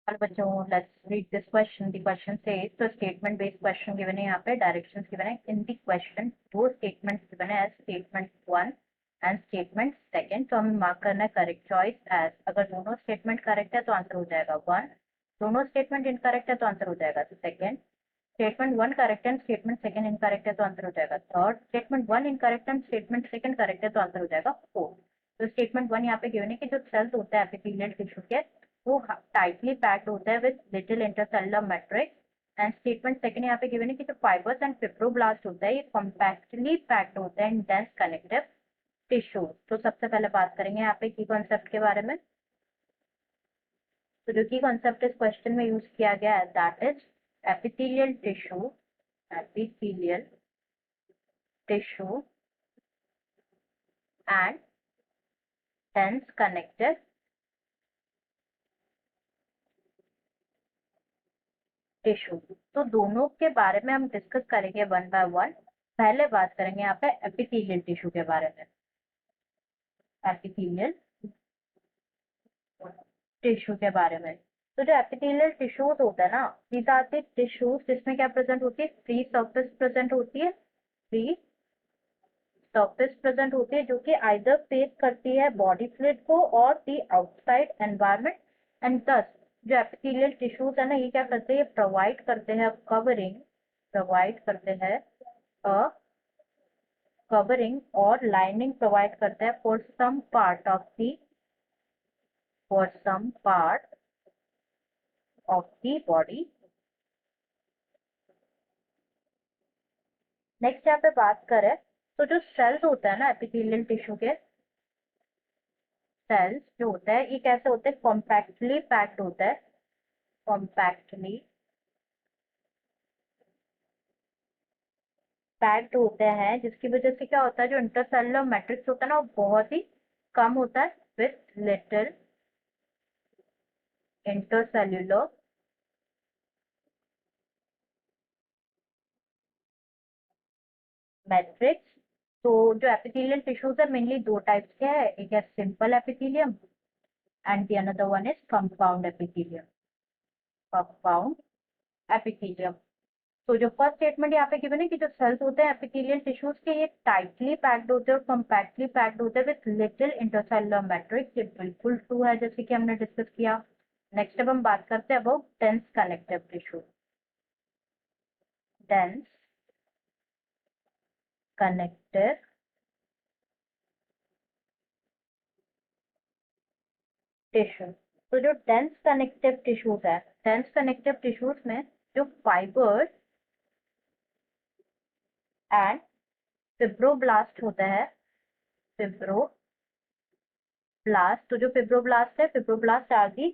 Hello बच्चों, let's read this question. The question says, तो statement based question given है, यहाँ पे डायरेक्शंस गिवन है इन द क्वेश्चन। दो स्टेटमेंट्स गिवन है, स्टेटमेंट 1 एंड स्टेटमेंट 2। तो हमें मार्क करना है करेक्ट चॉइस एज। अगर दोनों स्टेटमेंट करेक्ट है तो आंसर हो जाएगा 1, दोनों स्टेटमेंट इनकरेक्ट है तो आंसर हो जाएगा 2। Statement 1 correct and statement 2 incorrect है तो आंसर हो जाएगा 3। Statement 1 incorrect and statement 2 correct है तो आंसर हो जाएगा 4। तो स्टेटमेंट 1 यहाँ पे गिवन है कि जो सेल्स होता है एपिथेलियल टिश्यू के, वो टाइटली पैक्ड होता है with little intercellular matrix. And statement 2 यहाँ पे गिवन है कि जो फाइबर्स एंड फिब्रोब्लास्ट होता है, ये कॉम्पैक्टली पैक्ड होता है इन डेंस कनेक्टिव टिश्यू। तो सबसे पहले बात करेंगे यहाँ पे की कॉन्सेप्ट के बारे में। तो जो की कॉन्सेप्ट इस क्वेश्चन में यूज किया गया है, that is epithelial tissue, epithelial tissue and dense connective tissue. तो दोनों के बारे में हम डिस्कस करेंगे वन बाय वन। पहले बात करेंगे यहाँ पे एपिथेलियल टिश्यू के बारे में। एपिथेलियल टिश्यू के बारे में, तो जो एपिथेलियल टिश्यूज होता है ना, दीज आर द टिश्यूज जिसमें क्या प्रेजेंट होती है, फ्री सरफेस प्रेजेंट होती है। फ्री सरफेस प्रेजेंट होती है जो कि आइदर फेस करती है बॉडी फ्लूइड को और दी आउटसाइड एनवायरनमेंट। एंड दस जो एपिथेलियल टिश्यूज है ना, ये क्या करते हैं, प्रोवाइड करते हैं कवरिंग, प्रोवाइड करते हैं कवरिंग और लाइनिंग प्रोवाइड करता है for some part of the, for some part of the body. Next यहाँ पे बात करें तो जो सेल्स होता है ना एपिथेलियल टिश्यू के, सेल्स जो होता है ये कैसे होते हैं, कॉम्पैक्टली पैक्ड होता है, कॉम्पैक्टली पैक्ड होते हैं, जिसकी वजह से क्या होता है, जो इंटरसेलुलर मैट्रिक्स होता है ना, वो बहुत ही कम होता है विथ लिटिल इंटरसेल्युलर मैट्रिक्स। तो जो एपिथेलियल टिश्यूज है मेनली दो टाइप्स के हैं, एक है simple epithelium and the another one is compound epithelium, compound epithelium. तो जो फर्स्ट स्टेटमेंट यहाँ पे गिवन है कि जो सेल्स होते हैं एपिथेलियल टिश्यूज के, ये टाइटली पैक्ड होते हैं और कॉम्पैक्टली पैक्ड होते हैं विद लिटिल इंटरसेलुलर मैट्रिक्स। ये बिल्कुल ट्रू है जैसे कि हमने डिस्कस किया। नेक्स्ट अब हम बात करते हैं about dense connective tissue. Dense connective tissue. तो जो डेंस कनेक्टिव टिश्यूज है, डेंस कनेक्टिव टिश्यूज में जो फाइबर्स एंड फिब्रोब्लास्ट होता है, फिब्रोब्लास्ट। तो जो फिब्रोब्लास्ट है, फिब्रोब्लास्ट आर दी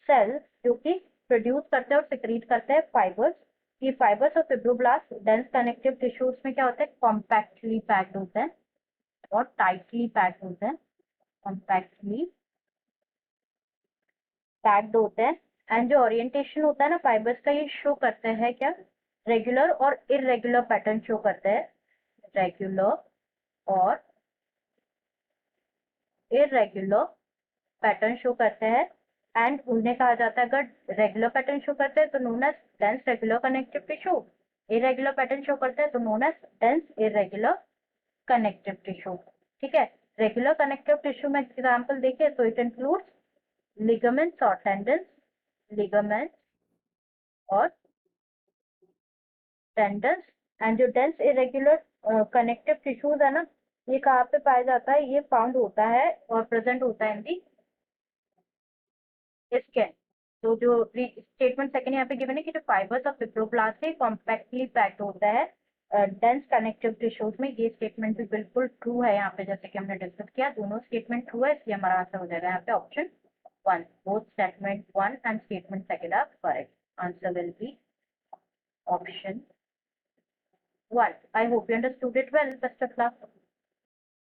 सेल्स जो कि प्रोड्यूस करते हैं और सिक्रीट करते हैं फाइबर्स। ये फाइबर्स और फिब्रोब्लास्ट डेंस कनेक्टिव टिश्यूज में क्या होता है, कॉम्पैक्टली पैक्ड होते हैं और टाइटली पैक्ड होते हैं, कॉम्पैक्टली पैक्ड होते हैं। एंड जो ओरिएंटेशन होता है ना फाइबर्स का, ये शो करते हैं क्या, रेगुलर और इरेगुलर पैटर्न शो करते हैं, रेगुलर और इरेगुलर पैटर्न शो करते हैं। एंड उन्हें कहा जाता है, अगर रेगुलर पैटर्न शो करते हैं तो known as dense regular connective tissue, irregular pattern show करते हैं तो known as dense irregular connective tissue. ठीक है, रेगुलर कनेक्टिव टिश्यू में एग्जांपल देखें तो इट इंक्लूड्स लिगामेंट्स और टेंडन्स, लिगामेंट्स और टेंडन्स। एंड जो डेंस इरेगुलर कनेक्टिव टिश्यूज है ना, ये कहाँ पे पाया जाता है, ये फाउंड होता है और प्रेजेंट होता है इन दी स्किन। तो जो स्टेटमेंट सेकंड यहाँ पे गिवन है कि जो फाइबर्स ऑफ फिब्रोब्लास्ट है कॉम्पैक्टली पैक्ड होता है डेंस कनेक्टिव टिश्यूज में। ये स्टेटमेंट भी बिल्कुल ट्रू है यहाँ पे, जैसे कि हमने डिस्कस किया दोनों स्टेटमेंट ट्रू है, इसलिए हमारा आंसर हो जाएगा यहाँ पे option 1। Both statement 1 and statement second are correct. Answer will be option 1। I hope you understood it well. Best of luck.